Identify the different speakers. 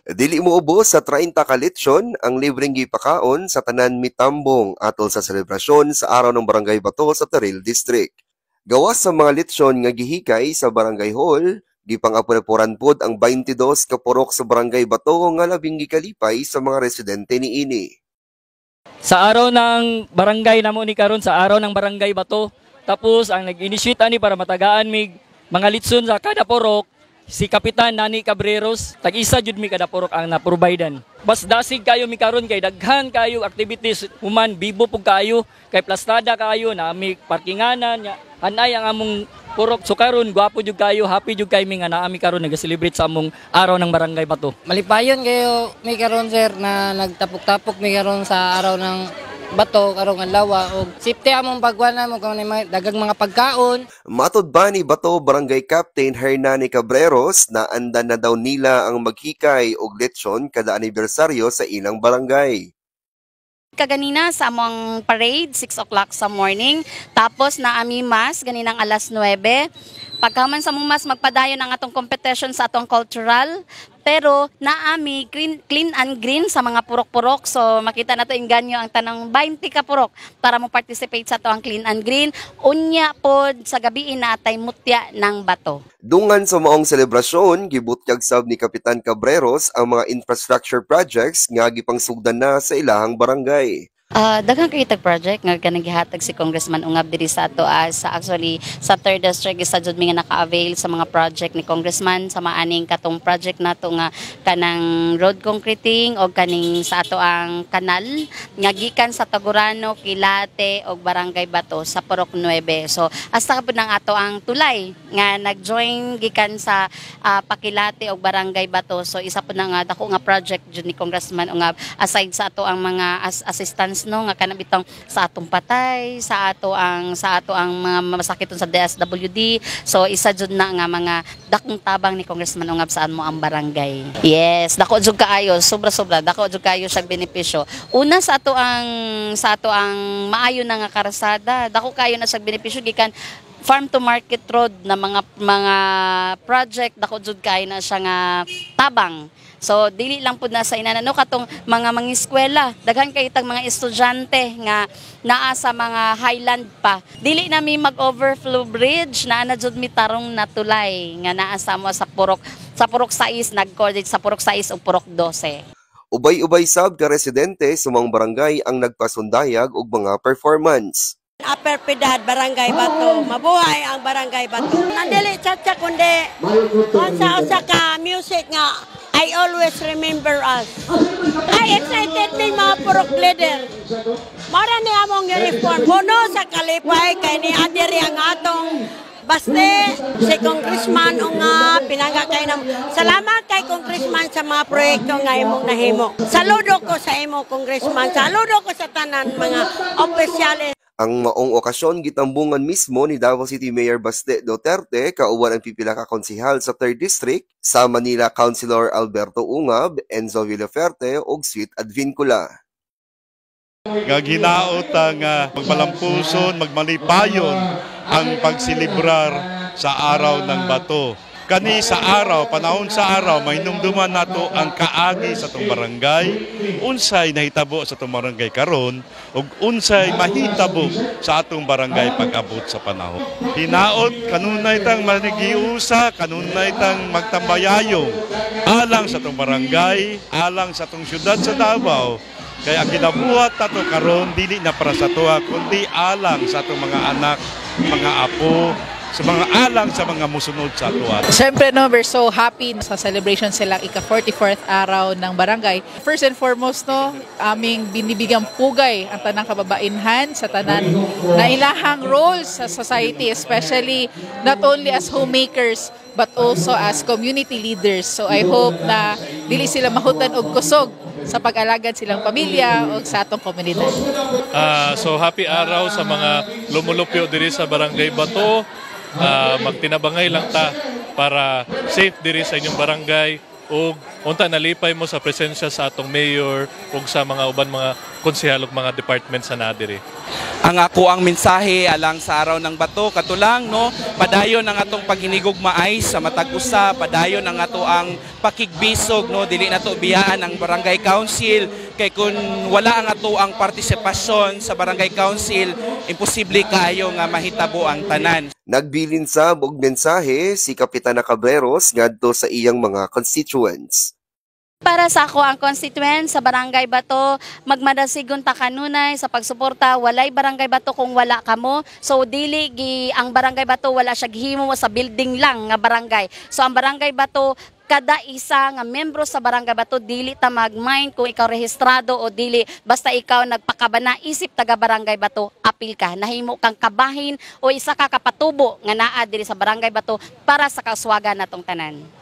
Speaker 1: Dili mo ubos sa 30 ka lechon ang libreng gipakaon sa tanan mitambong atol sa selebrasyon sa araw ng Barangay Bato sa Taril District. Gawas sa mga lechon nga gihikay sa Barangay Hall, gipang-apurapuran pod ang 22 ka purok sa Barangay Bato nga labing gikalipay sa mga residente niini.
Speaker 2: Sa araw ng barangay namo ni karon sa araw ng Barangay Bato, tapos ang nag-initiate ani para matagaan mig mga litson sa kada purok, si Kapitan Nani Cabreros, tag-isa jud mi kada purok ang na-providean. Bas dasig kayo mi karon kay daghan kayo activities human bibo pug kayo kay plastada kayo na mi parkinganan nya anay ang among purok so karon gwapo jud kayo, happy jud kay mi nga naa mi karon nag-celebrate sa among araw ng Barangay Bato.
Speaker 3: Malipayon kayo mi karon sir na nagtapok-tapok mi karon sa araw ng Bato karong adlaw og safety among pagwana mo kung may dagang mga pagkaon.
Speaker 1: Matod ba ni Bato Barangay Captain Hernani Cabreros na andan na daw nila ang maghikay og lechon kada anibersaryo sa ilang barangay.
Speaker 4: Kaganina sa among parade 6 o'clock sa morning, tapos naami mas ganinang alas 9. Pagkaman sa mong mas magpadayon ang atong competition sa atong cultural, pero naami clean and green sa mga purok-purok. So makita nato inganyo ang tanang 20 ka purok para mo participate sa atong clean and green. Unya pod sa gabi natay mutya ng bato.
Speaker 1: Dungan sa maong selebrasyon, gibutyag sab ni Kapitan Cabreros ang mga infrastructure projects nga gipangsugdan na sa ilahang barangay.
Speaker 4: Daghang kitag project nga kanang gihatag si Congressman Ungab diri sa ato sa actually sa 3rd district isa jud mi nga naka-avail sa mga project ni Congressman sa maaning katong project nato nga kanang road concreting o kaning sa ato ang kanal nga gikan sa Tagurano, Kilate og Barangay Bato sa Purok 9. So hasta pud nang ato ang tulay nga nag-join gikan sa Pakilate og Barangay Bato. So isa pud nga dako nga project jud ni Congressman Ungab aside sa ato ang mga assistance no nga kanang bitong sa atong patay sa ato ang mga masakiton sa DSWD. So isa jud na nga mga dakong tabang ni Congressman Ungab saan mo ang barangay. Yes, dako jud kaayo, sobra-sobra dako jud kaayo sa benepisyo. Una sa ato ang maayo na nga karasada, dako kaayo na sa benepisyo gikan farm to market road na mga project dako jud kaayo na siya nga tabang. So dili lang pud na sa inanano katong mga eskwela, daghan kay itang mga estudyante nga naa sa mga highland pa. Dili na mi mag-overflow bridge na jud mi tarong natulay nga naa sa mo sa purok 6 nag-coordinate sa purok 6 ug purok 12.
Speaker 1: Ubay-ubay sab ka residente sa mga barangay ang nagpasundayag og mga performance.
Speaker 5: Upper Piedad, Barangay Bato. Mabuhay ang Barangay Bato. Nandili chacha kundi sa ka music nga I always remember us. I excited ni mga purok leader. Mara ni among uniform. Puno sa kalipay kay ni adiri ang atong baste si Congressman o nga pinangga kay nam. Salamat kay Congressman sa mga proyekto nga imong nahimo. Saludo ko sa imo Congressman. Saludo ko sa tanan mga opisyales.
Speaker 1: Ang maong okasyon gitambungan mismo ni Davao City Mayor Baste Duterte kauban ang pipila ka konsehal sa 3rd District sa Manila Councilor Alberto Ungab, Enzo Villaferte ug Sweet Advincula.
Speaker 6: Nga ginaot ang magmalampuson, magmalipayon ang pagsilibrar sa araw ng bato. Kani sa araw, panahon sa araw, mahinumduman nato ang kaagi sa itong barangay, unsay nahitabo sa itong barangay karon, ug unsay mahitabo sa atong barangay pag-abot sa panahon. Hinaot, kanunay tang manigiusa, kanunay tang magtambayayong, alang sa itong barangay, alang sa itong syudad sa Davao, kaya ang kinabuhat nato karon dili na para sa tuwa, kundi alang sa itong mga anak, mga apo, sa mga alang sa mga musunod sa tuwa.
Speaker 7: Siyempre no, we're so happy sa celebration silang ika-44th araw ng barangay. First and foremost no, aming binibigyang pugay ang tanang kababainhan sa tanan na ilahang roles sa society, especially not only as homemakers but also as community leaders. So I hope na dili sila mahutan og kusog sa pag-alagad silang pamilya o sa atong komunidad.
Speaker 8: So happy araw sa mga lumulupyo diri sa Barangay Bato. Magtinabangay lang ta para safe diri sa inyong barangay ug unta nalipay mo sa presensya sa atong mayor ug sa mga uban mga konsehal ug mga department sa nadiri.
Speaker 9: Ang ako ang mensahe alang sa araw ng bato katulang no, padayon ang atong paghinigugmaay sa matag usa, padayon ang ato ang pakigbisog no, dili nato biyaan ang barangay council kay kun wala ang ato ang partisipasyon sa barangay council, imposible kayo nga mahitabo ang tanan.
Speaker 1: Nagbilin sa og mensahe si Kapitana Cabreros ngadto sa iyang mga constituents.
Speaker 4: Para sa ako ang constituent sa Barangay Bato, magmadasigon ta kanunay sa pagsuporta, walay Barangay Bato kung wala kamo. So dili ang Barangay Bato wala siya gihimo sa building lang nga barangay. So ang Barangay Bato kada isa nga membro sa Barangay Bato dili ta mag-mind kung ikaw rehistrado o dili, basta ikaw nagpakabana isip taga Barangay Bato, apil ka, nahimo kang kabahin o isa ka kapatubo nga naa diri sa Barangay Bato para sa kaswagan natong tanan.